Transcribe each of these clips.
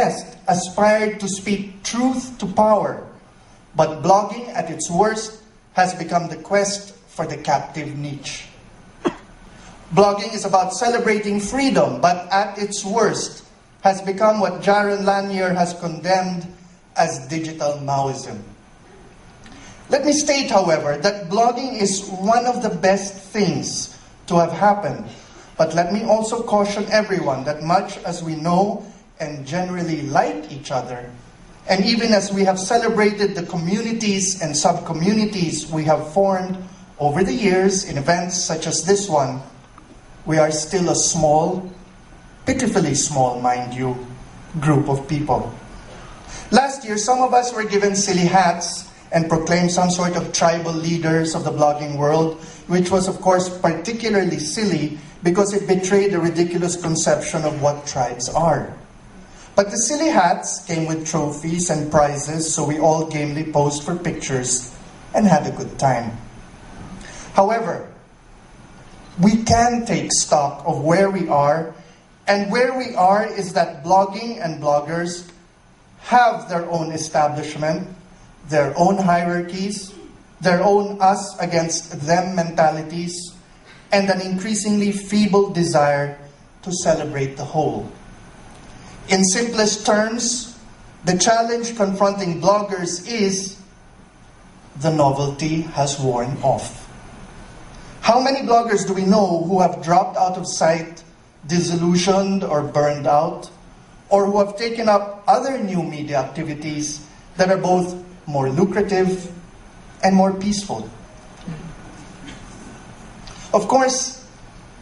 best aspired to speak truth to power, but blogging at its worst has become the quest for the captive niche. Blogging is about celebrating freedom, but at its worst has become what Jaron Lanier has condemned as digital Maoism. Let me state, however, that blogging is one of the best things to have happened. But let me also caution everyone that much as we know and generally like each other, and even as we have celebrated the communities and sub-communities we have formed over the years in events such as this one, we are still a small, pitifully small, mind you, group of people. Last year, some of us were given silly hats and proclaimed some sort of tribal leaders of the blogging world, which was, of course, particularly silly because it betrayed a ridiculous conception of what tribes are. But the silly hats came with trophies and prizes, so we all gamely posed for pictures and had a good time. However, we can take stock of where we are, and where we are is that blogging and bloggers have their own establishment, their own hierarchies, their own us against them mentalities, and an increasingly feeble desire to celebrate the whole. In simplest terms, the challenge confronting bloggers is the novelty has worn off. How many bloggers do we know who have dropped out of sight, disillusioned or burned out, or who have taken up other new media activities that are both more lucrative and more peaceful? Of course,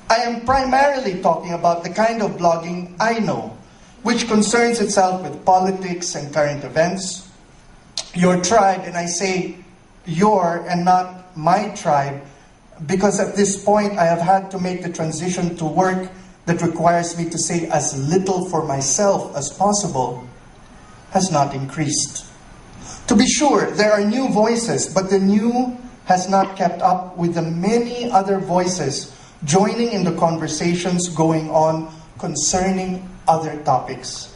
I am primarily talking about the kind of blogging I know, which concerns itself with politics and current events. Your tribe, and I say your and not my tribe, because at this point I have had to make the transition to work that requires me to say as little for myself as possible, has not increased. To be sure, there are new voices, but the new has not kept up with the many other voices joining in the conversations going on concerning other topics.